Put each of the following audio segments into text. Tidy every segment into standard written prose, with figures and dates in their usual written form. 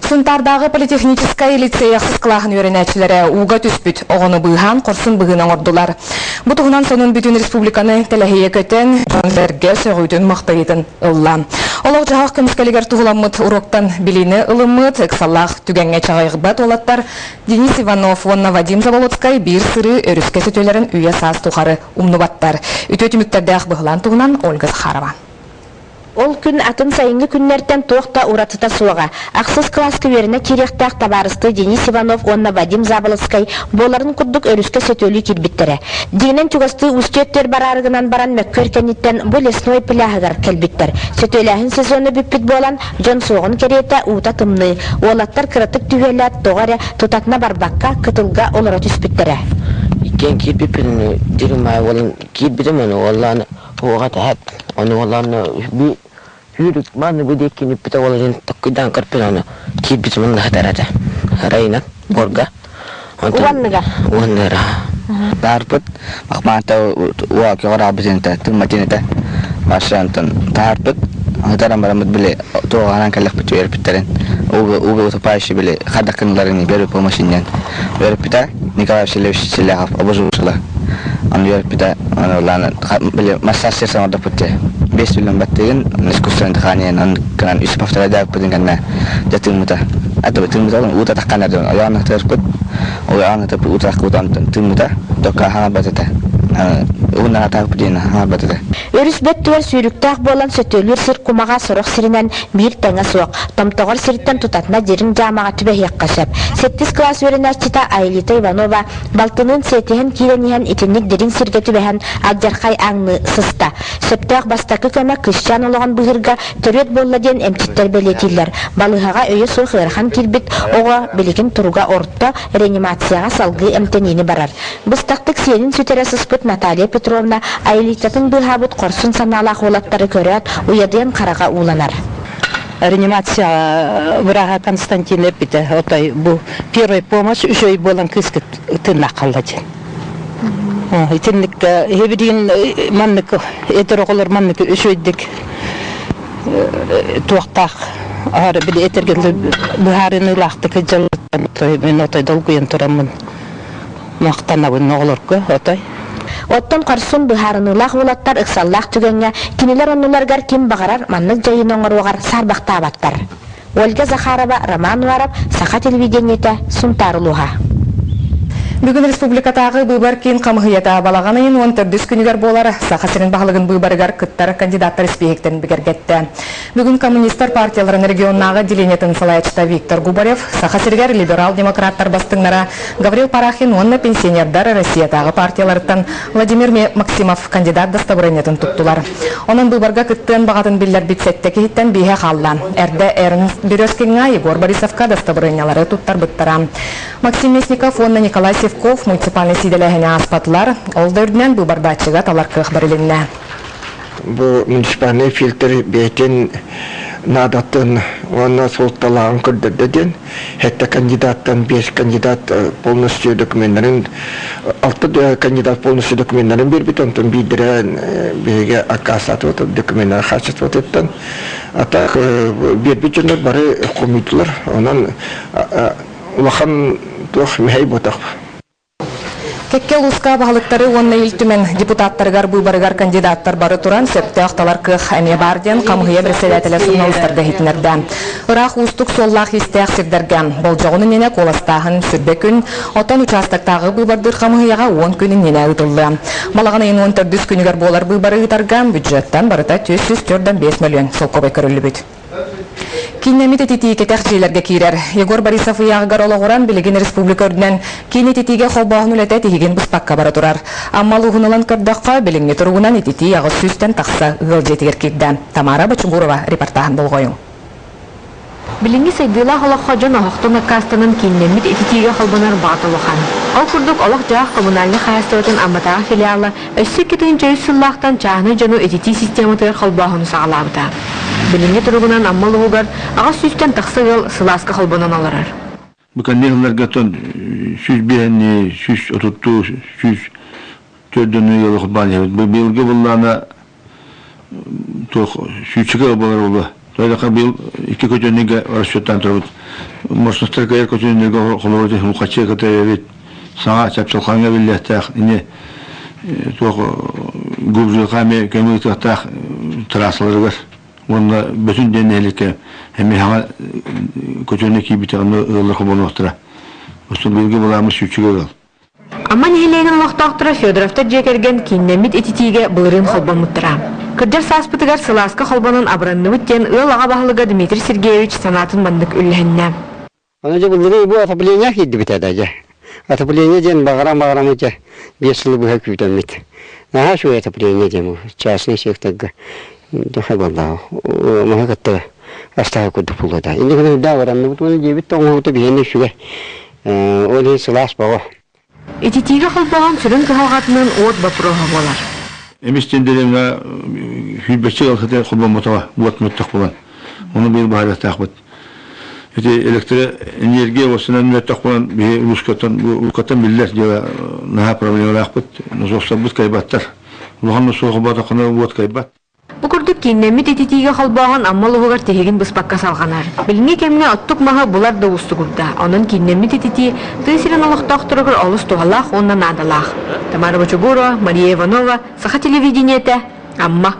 Сунтардағы политехническая лицея қысқылағын өренәчілері уға түспіт, оғыны бұйған, қорсын бұғынан ордылар. Бұтығынан сонын бүтін республиканы тәләхейе көтен, жонлерге сөғүйдің мақтайытын ұлла. Олық жағақ көміскалігер тұғыламыд уроктан біліні ұлымыд, әксаллақ түгенге чағайғыбат олаттар. Денис Иванов, Вонна Вадим Заволоцкай бір сыры өріске сөтелерін үйе саз тұғары ұмныбаттар. Үтөті мүктерді ақ бұғылан тұғынан Ольга Захарова. Ол күн атын сайынғы күннерден тоқта уратыта суға. Ақсыз классы веріне керектақ табарысты Денис Иванов, Онна Вадим Заболоцкай боларын күрдік өріске сөтөлі келбіттері. Дейінен чуғасты үстеттер барарығынан баран мәккөркенеттен бұл лесной піляғығар келбіттер. Сөтөләхін сезоны бүппіт болан жон соғын кереті ұта тымны. Олаттар кырытық түйелі тоғары тұтатына барбаққа кытылға олара түспіттері. Кен келбіппін дегімай олын келбітімін оланы оға тәәп. Оны оланы Юрик, маны bude kini pita wala takkidan karpinana kibit man hadarata raina borga wannera tarput makmata wa kora abisenta tumatinata masrantan tarput hadaram baramut bile to anan kalak pitu pitaren ube utapaishi bile khadakan larini beru pomashinyan beru pita nikah sila abuzusala anu pita anu lana bile masasir sama dapatnya Besbilan batin diskusi dengan an kan isu paftar pentingkan jatuh muta atau betul muta uta takkan ada orang tersebut orang tersebut uta kutan muta dokah hal batata Una tahu pidina batata. Örüs bettuar sürüktaq bolan sötölür sir kumaga sorok sirinden bir tanga soq. Tomtoğor siritten tutatna jerin jamaga tübe yaqqasap. 8 klas öğrençita Aylita Ivanova baltının setihen kirenihen itinlik derin sirge tübehen agjarkay anglı sısta. Söptaq bastakı köme kışcan olğan bıhırga töröt bolla den emtitler beletiller. Balıhaga öye soq ırhan kirbit oğa belikin turuga orta reanimatsiyaga salgı emtenini barar. Bыстaqtık senin süteresi spıt Наталья Петровна Айлитатын быхабыт корсун саналақ олаттары көрәт, уяден қараға уланар. Реанимация врага Константин Эпите, отай бұл первой помощь үшөй болан кыскы тынна қалдачын. Итинник хебедин маннык этероголор маннык үшөйдік туақтақ ары біле етерген бұхарын ұлақты кыжалыттан мен отай долгуен тұрамын мақтанабын оғылырғы отай. Оттон қарсын бұхарынылақ олаттар ұқсаллақ түгенге кенелер оныларғар кем бағарар маннық жайын оңыруғар сарбақта абаттар. Ольга Захарова, Роман Варап, Саха телевидениеті, Сунтарылуға. Бүгін республикатағы бұйбаркен қамығыйата балағанайын 14 күнігер болар сақасырын бағылығын бұйбарығар күттар кандидаттар іспейіктен бігергетті. Бүгін коммунистар партияларын регионнағы деленетін салайчыта Виктор Губарев, сақасыргер либерал-демократтар бастыңнара Гаврил Парахин, онны пенсионердар Россиятағы партияларыттан Владимир Максимов кандидат дастабырынетін тұттылар. Оның бұйбарға күттен бағатын білдер бітсеттекі хиттен бейе қаллан. Әрді Эрнст Березкинға Егор Борисовқа дастабырынялары тұттар бұттара. Максим Месников, онны Николай Севков, муниципальный сиделәһенә аспатлар, ол дөрднән бу бардачыга талар кых барылынна. Бу муниципальный фильтр бетен надатын оны солталан кырдырдыден, хәтта кандидаттан 5 кандидат полностью документларын, 6 кандидат полностью документларын бербит, онтон бидирен беге акасат вот документлар хачат вот еттен. Ата бербит жөндөр бары комитетler, онан улахан тох мехей ботак. Кекке луска бағылықтары онна илтімен депутаттарғар бұйбарығар кандидаттар бары тұран сөпті ақталар кық әме барден қамғыя бірседәтілі сұналыстарды хетінерді. Ұрақ ұстық соллақ истәқ сирдерген. Бұл жоғының нене қоластағын сүрбе күн, отан участықтағы бұйбардыр қамғияға 10 күнін нене ұтылды. Балағанайын 14 күнігер болар бұйбары ұтарған бюджеттен барыта 304,5 миллион сол көбе көрілі бүт. Кинемит этити кетәхҗиләргә кирәр. Егор Борисов ягъгар олагыран билеген республика өрдән кинетитигә хобаһын үләтә тиген бустакка бара турар. Амма лугынылан кырдакка билеңне тургунан этити ягы сүстән такса гыл жетигер кирдән. Тамара Бачугурова репортажын булгойын. Билинги сайдыла халакка жана хактына кастанын кинемит этитигә халбанар батылыхан. Ал курдук алак жак коммуналдык хастатын аматага филиалы өссө кетенче сыллактан чаны жаны этити систематы халбаһын сагалабыта. Билинги тургунан аммалыгар ага сүстен таксыгыл сыласка халбанан аларар. Буканнерлерге тон сүз бени, сүз отутту, сүз төрдөнү ялык баны. Билге буллана тох сүчүгө болар болду. Toyda bil iki kötünüge rasyotan turut. Mosnastır kayar kötünüge kolordu hukatçı katayet. Sana çapçılkanga billahta ine tuq gubjul qame kemit taq trasları var. Onda bütün deneylikle hem hava kötünüki bitağını ılıq bolmoqtıra. Usul bilgi bularmış üçüge gal. Amma nehileyinin loqtaqtıra Fyodorov'ta jekergen kinnemit etitiге bırın xolbanmıttıra. Kırjar saspıtıgar Sılaska xolbanın abranını ten ılağa bahlıga Dmitri Sergeyevich sanatın bandık üllehenne. Anca bunları bu ataplenya gitti bitadaca. Ataplenya den bağıram uca 5 yıl bu hükümet. Aha şu ataplenya den частный сектор. Daha vallahi mahkatta hasta kudu pulada. Indi kana da varan bu bunu cebit tomu to bihenne şuga. Öyle Sılas bağa. Etitiге xolbagan sürün kıhalgatının ot baproha bolar. Emistindelemle hübbeçi alxıda xolban motava buat muttaq bulan. Onu bir bahara taqbet. Ete elektrik olsun muttaq bulan bir Ruskatan billah diye naha problemler aqbet. Nozosabut kaybattar. Luhanna soğubata qana buat kaybat. Bu kurduk kinnemit etitiге xolbagan ammalığıgar tehegin bıspakka salganar. Bilinge kemine ottuk maha bular da ustu gurda. Onun kinnemit etiti tığsirin oluqtaqtırıgır olus tuğalaq ondan adalaq. Tamara Bochuguro, Maria Ivanova, Saha televideniete, Amma.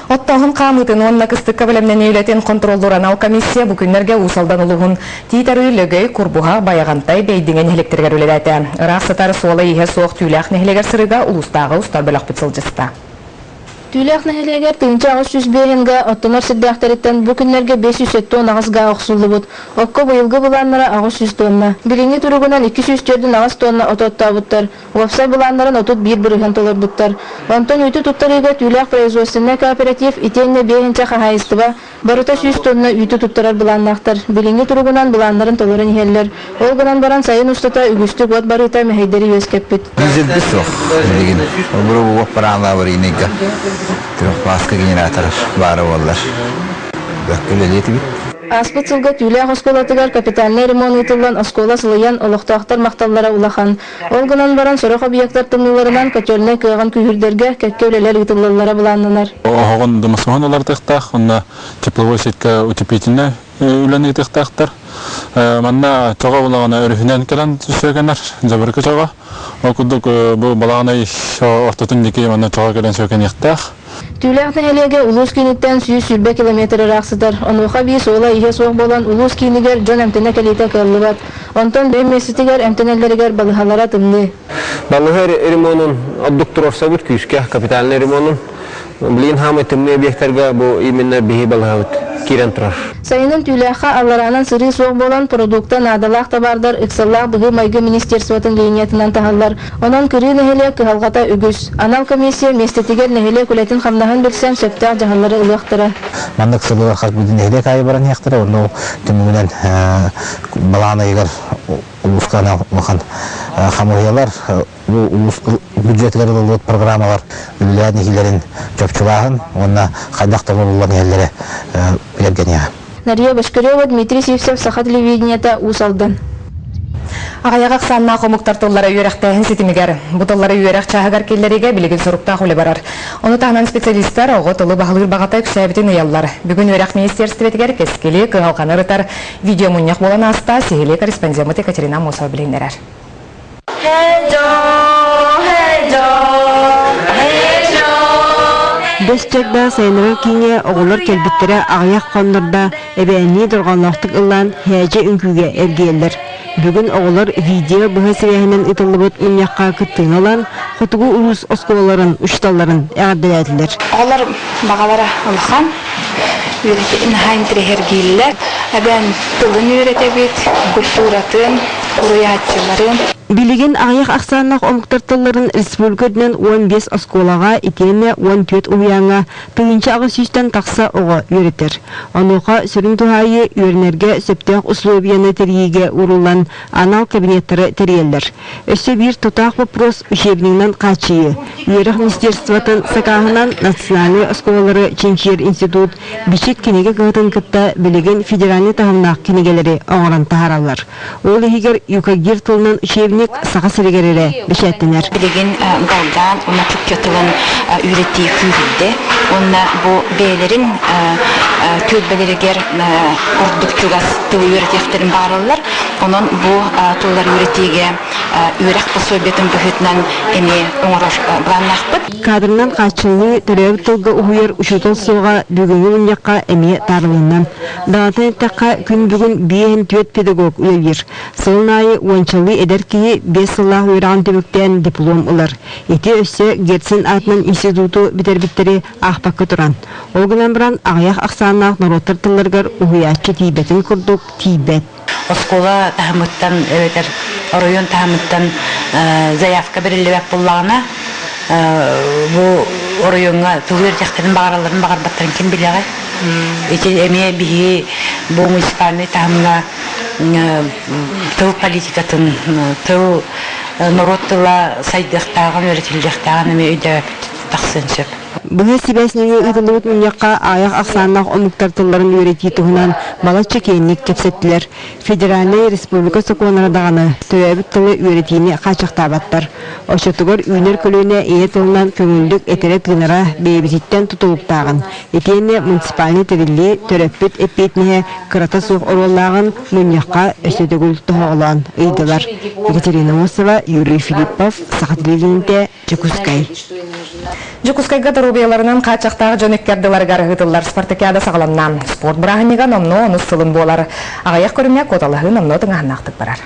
Оттоғын қамытын онна кыстыққа білімнен ейлетін контролдуранал комиссия бүкінлерге ұсалдан ұлығын тийтары үлігей күрбуға баяғантай бейдіңен електергер өледәті. Ирақ сатары суалы ие соқ түйләқ нәхілегер сырыға ұлыстағы ұстар бөліқ бітсілжісті. Tüylək nəhələyər tığınca ağız 100 beyinga ottonar siddəxtərittən bu günlərge 500 ton ağız qa oxsullu bud. Okko bu yılgı bulanlara ağız 100 tonna. Birinci turugunan 200 tördün ağız tonna ototta buttar. Uapsay bulanların otut bir bırıhan tolar buttar. Onton ütü tuttarıga tüylək производственный kooperativ itenle beyinca xahayıstıba baruta 100 tonna ütü tuttarar bulanlaqtar. Birinci turugunan bulanların toların heller. Olgunan baran sayın ustata ügüstü god barıta meheyderi özkeppit. Bizde soq. Bilgin. Bu paranlar var inega. Baskı generator var olar. Bakılı yetib. Аспытсылга түйләк осколатыгар капитальный ремонт итылган оскола сылыян олохтактар макталлара улахан. Ол гынан баран сорох объекттар тымныларынан көтөлне кыган күйүрдерге кеккеулелер итыллалара буланнанар. Огон дымсыгонолар тыктак, онна тепловой сетка утепительный үләнне тыктактар. Манна чага булагана өрүнөн келен сөйгөнөр, жабыркы чага. Окудук бу балаганы ортотун дике манна чага келен сөйгөн яктак. Tüylək nəhəliyəgə ulus kinitten 100 kilometre raqsıdır. Onuqa bir sola ihe soğuk bolan ulus kiniger John emtene kalite kırlıbat. Ondan benim mesitiger emtenelleriger balıhalara tımlı. Balıhar erimonun adduktorov sabut küske kapitalne erimonun. Bilin ham tımlı obyektlerga bu iminler bihi balıhavut. Sayının tüyləkə allaranın sırı soğuk bolan produkta nadalaq tabardar ıksallaq dığı maygı ministersvatın leyniyetinden tahallar. Onun kırı nəhəliyə kıhalgata ügüz. Anal komissiya mestetiger nəhəliyə kuletin xamnağın bilsəm söptaq jahalları ılıqtıra. Mandık sıvı xalq bilin nəhəliyə kayı baran yaqtıra. Onu tümünden balağına egar ulusqana baxan xamuriyalar, büdjetleri dolu programalar ülülər nəhələrin çöpçülağın, onunla qaydaqda olan nəhələrə Нария Башкарева, Дмитрий Севцев, Саха телевидениета Усалдан. Ағаяғақ санна қомуқтар толлары үйерақтайын сетімігер. Бұтылары үйерақ чағығар келлеріге білігін сұрықта құлы барар. Оны тағынан специалисттар оғы толы бағылыр бағатай күсәбітін ұялар. Бүгін үйерақ министерстветігер кескелі қығалқаны рытар. Видео мұнияқ болан аста сегелі корреспондент Екатерина Мосова біліндерер. Бесчерда сайныры кейіне оғылыр келбіттері ағаяқ қондырда әбәйіне дұрғанлақтық ұлан хәжі үңкіге әргейлер. Бүгін оғылыр видео бұғы сірәйінен ұтылы бұд ұнияққа күттің алан, құтығы ұлыс осколаларын, ұшталарын әғардайадылар. Оғылыр бағалары ұлған, үнхайын тірегергейлер, әбән тұлын үйретебет, культуратын, ұруятчыларын. Билеген ағаяқ ақсанлақ омықтартыларын республикадынан 15 осколаға, итене 14 ұяңа, түйінші ағы сүйістен тақса оға үйретер. Онуға сүрін тұхайы үйернерге сөптеқ условияны тергейге урулан анал кабинеттері терелдер. Өсі бір тұтақ вопрос үшебініңнен қачыйы. Үйеріқ министерствотын сақағынан национальный осколалары Ченчер институт бішет кенеге қығытын кітті білеген федеральный тағымнақ кенегелері оңыран тағаралар. Ол егер юкагир тылынан үшебін Олейник саға сіргерері бешеттенер. Билеген галдан, ona тükkötülün ürettiği kühülde, ona bu beylerin tülbeleriger ordukçugas tığı üreteklerin bağırırlar. Onun bu tığlar ürettiği ürek пособиятын bühütünen emi oңырır bulanlaqpıt. Kadrından kaçınlığı töreyip tılgı uhuyar uşutun soğa bugüngü unyakka emi tarılından. Dağıtın ettakka gün bugün biyen tüet pedagog üyelir. Sılın ayı onçalı eder ki 5 sıllah öğren tümükten diplom ılır. Eti össe Gertsin Atman institutu biter-bitteri ahpakka turan. Olgunan biran ağayak aksanlaq norottır tıllargar uhuyatçı tibetin kurduk tibet. Oskola tahmıttan, evet, rayon tahmıttan zayafka birilibek bullağına bu rayonga tüğür tekterin bağırlarını bağırbattırın kim bileğe. Eti emeğe bihi bu municipalini tahmına tığ politikatın, tığ Norotla saydıqtağın, öğretildiqtağın emeğe ödep taqsın söp. Бұғы сибәсінеге ұйдылығыт мүньяққа аяқ ақсаннақ омықтар тылларын үйреті тұғынан балатчы кейінлік кепсеттілер. Федеральный республика соқуанара дағаны төәбіт тылы үйретіні қачықтабаттар. Ошытығыр үйнер көліне ие тылынан көңілдік етерет гынара бейбісеттен тұтылықтағын. Етені муниципалны тәрілі төрөппіт әппетіне қырата суық ороллағын мүньяққа өсетігіл тұғылан ұйдылар. Екатерина Мосова, Юрий Филиппов, Сақатылелінде, Жекускай. Жекускайга турубияларынан қачақтағы жөнеккерділер гарығытылар спартакиада сағаламна. Спорт бірағынеға номно оны сылын болар. Ағаяқ көрімне коталығы номно тыңағынақтық барар.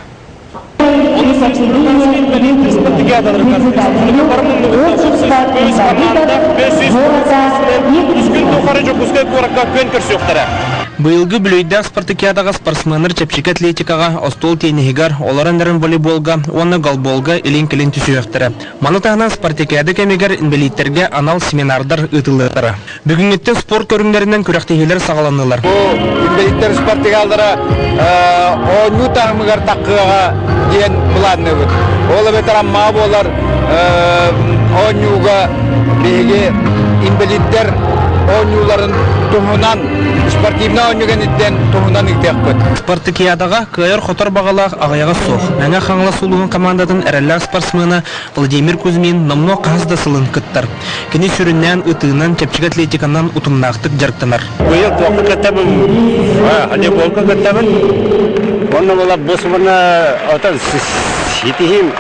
Быйылгы бүлөйдәк спартакиадаға спортсменнер чепчик атлетикаға, остол тенегигар, оларандарын волейболга, онна голболга илин-килин түсүөктөрө. Манытагынан спартакиада кемигер инвалидтерге анал семинардар ытылдары. Бүгүнгүттен спорт көрүмдөрүнөн күрөктегилер сагаланылар. Инвалидтер спартакиалдары ону тагымыгар таккыга диен планы бут. Ол ветеранма болар онуга биги инвалидтер онюларын тухунан спортивна онюгенеттен тухунан иктекпит. Спартакиадаға кайыр хотор бағалақ ағаяға соқ. Мәңі қаңла сулуын командатын әрәлләк спортсмена Владимир Кузьмин намно қазда сылын кыттар. Кені сүріннен ұтығынан чепчік атлетиканан ұтымнақтық жарқтанар. Бұйыл тоқты кәттәбін, әле болғы кәттәбін. Оны бола босымына отан сетихим,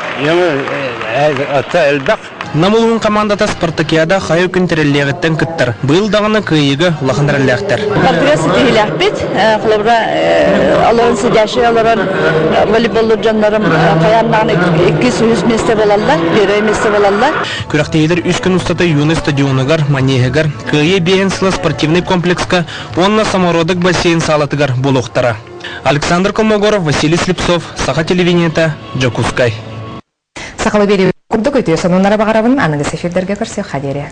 әлбәқ. Намылуын командата спартакиада хайы күн тәреллегеттен кыттар. Быйыл дағаны күйігі лақындараллақтар. Конкурс тегіләқпет, қылыбыра аларын сидяшы, аларын волейболлы жанларым қаяннағын 200 месте болалар, берей месте болалар. Күрәқтейлер 3 күн ұстаты юны стадионыгар, манегігар, күйе бейін сылы спортивный комплекска, онна самородық бассейн салатыгар болуқтара. Александр Колмогоров, Василий Слепцов, Саха телевидениета, Жекускай. Сақалы бері күрдік өте сонынлары бағарабын аныңыз эфирдерге көрсе қадері.